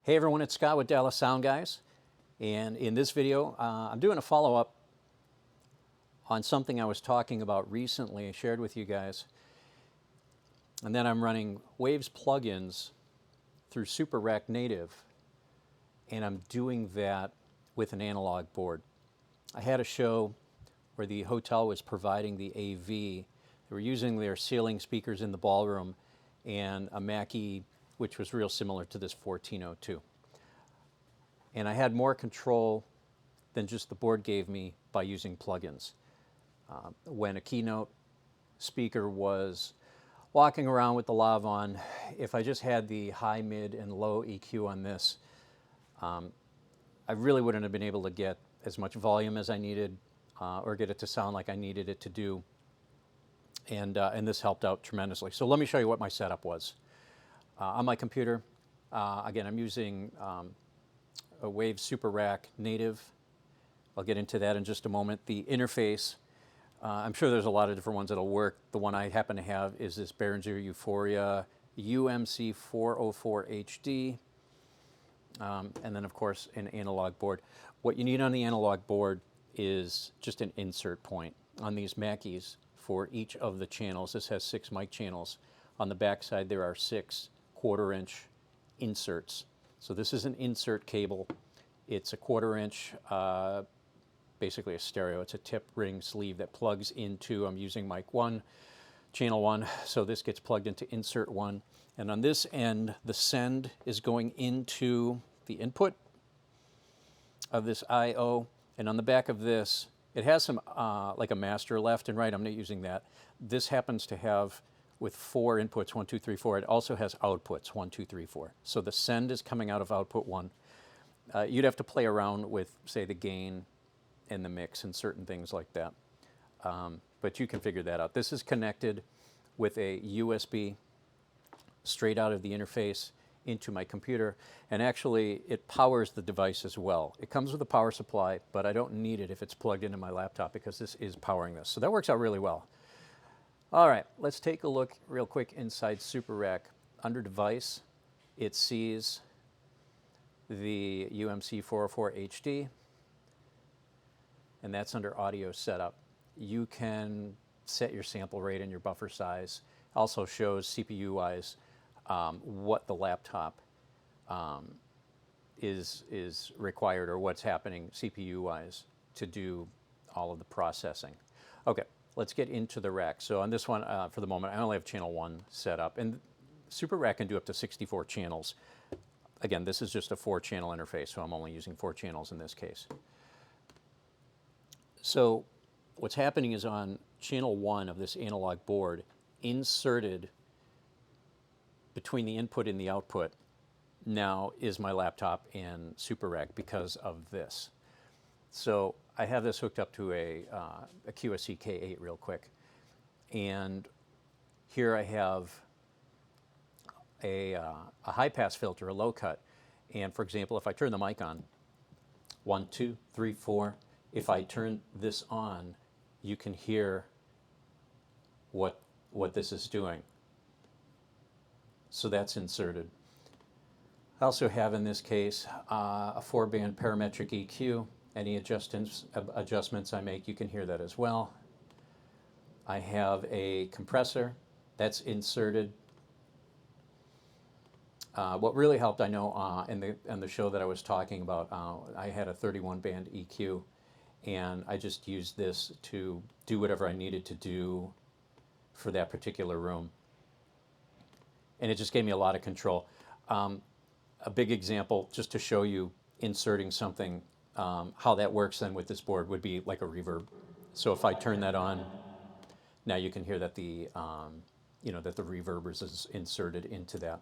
Hey everyone, it's Scott with Dallas Sound Guys, and in this video I'm doing a follow-up on something I was talking about recently, I shared with you guys, and then I'm running Waves plugins through SuperRack Native, and I'm doing that with an analog board. I had a show where the hotel was providing the AV. They were using their ceiling speakers in the ballroom and a Mackie which was real similar to this 1402. And I had more control than just the board gave me by using plugins. When a keynote speaker was walking around with the lav on, if I just had the high, mid, and low EQ on this, I really wouldn't have been able to get as much volume as I needed or get it to sound like I needed it to do. And this helped out tremendously. So let me show you what my setup was. On my computer, again, I'm using a Waves SuperRack Native. I'll get into that in just a moment. The interface, I'm sure there's a lot of different ones that'll work. The one I happen to have is this Behringer U-Phoria UMC 404 HD. And then, of course, an analog board. What you need on the analog board is just an insert point on these Mackies for each of the channels. This has 6 mic channels. On the back side, there are 6 1/4-inch inserts. So this is an insert cable. It's a 1/4-inch, basically a stereo. It's a tip ring sleeve that plugs into, I'm using mic 1, channel 1, so this gets plugged into insert 1. And on this end, the send is going into the input of this I/O. And on the back of this, it has some, like a master left and right. I'm not using that. This happens to have, with 4 inputs, 1, 2, 3, 4, it also has outputs, 1, 2, 3, 4. So the send is coming out of output 1. You'd have to play around with, say, the gain and the mix and certain things like that. But you can figure that out. This is connected with a USB straight out of the interface into my computer, and actually it powers the device as well. It comes with a power supply, but I don't need it if it's plugged into my laptop because this is powering this. So that works out really well. All right, let's take a look real quick inside SuperRack. Under Device, it sees the UMC 404 HD, and that's under Audio Setup. You can set your sample rate and your buffer size. Also shows CPU-wise what the laptop is required, or what's happening CPU-wise to do all of the processing. Okay. Let's get into the rack. So on this one, for the moment, I only have channel 1 set up. And SuperRack can do up to 64 channels. Again, this is just a 4-channel interface, so I'm only using 4 channels in this case. So what's happening is on channel 1 of this analog board, inserted between the input and the output, now is my laptop and SuperRack because of this. So I have this hooked up to a QSC K8 real quick. And here I have a high-pass filter, a low cut. And for example, if I turn the mic on, 1, 2, 3, 4, if I turn this on, you can hear what this is doing. So that's inserted. I also have, in this case, a 4-band parametric EQ. Any adjustments I make, you can hear that as well. I have a compressor that's inserted. What really helped, I know, in the show that I was talking about, I had a 31-band EQ, and I just used this to do whatever I needed to do for that particular room. And it just gave me a lot of control. A big example, just to show you inserting something, how that works then with this board, would be like a reverb. So if I turn that on, now you can hear that the that the reverb is inserted into that.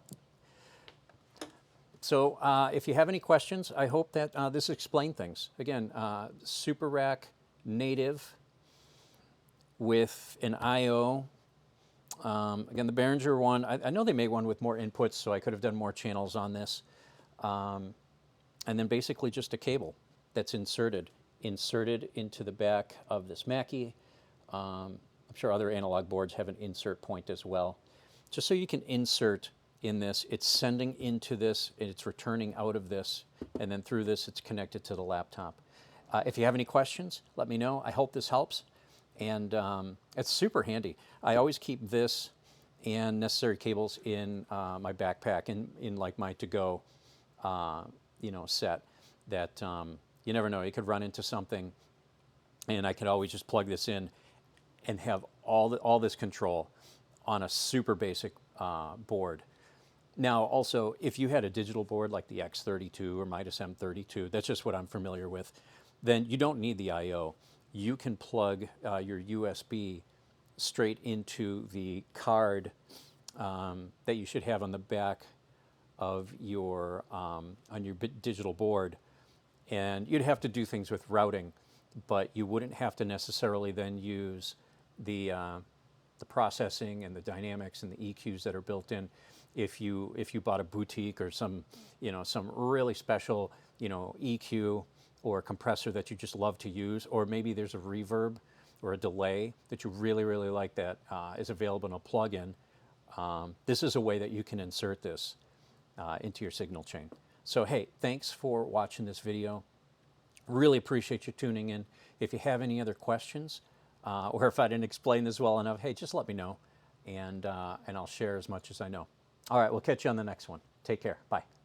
So if you have any questions, I hope that this explained things. Again, SuperRack Native with an I/O. Again, the Behringer one, I know they made one with more inputs, so I could have done more channels on this. And then basically just a cable that's inserted into the back of this Mackie. I'm sure other analog boards have an insert point as well. Just so you can insert in this. It's sending into this, and it's returning out of this, and then through this, it's connected to the laptop. If you have any questions, let me know. I hope this helps, and it's super handy. I always keep this and necessary cables in my backpack, in like my to-go, set. That you never know, you could run into something, and I could always just plug this in and have all this control on a super basic board. Now, also, if you had a digital board like the X32 or Midas M32, that's just what I'm familiar with, then you don't need the I/O. You can plug your USB straight into the card that you should have on the back of your on your digital board, and you'd have to do things with routing, but you wouldn't have to necessarily then use the processing and the dynamics and the EQs that are built in. If you bought a boutique or some really special EQ or compressor that you just love to use, or maybe there's a reverb or a delay that you really like that is available in a plug-in, this is a way that you can insert this into your signal chain. So hey, thanks for watching this video. Really appreciate you tuning in. If you have any other questions, or if I didn't explain this well enough, hey, just let me know, and I'll share as much as I know. All right, we'll catch you on the next one. Take care. Bye.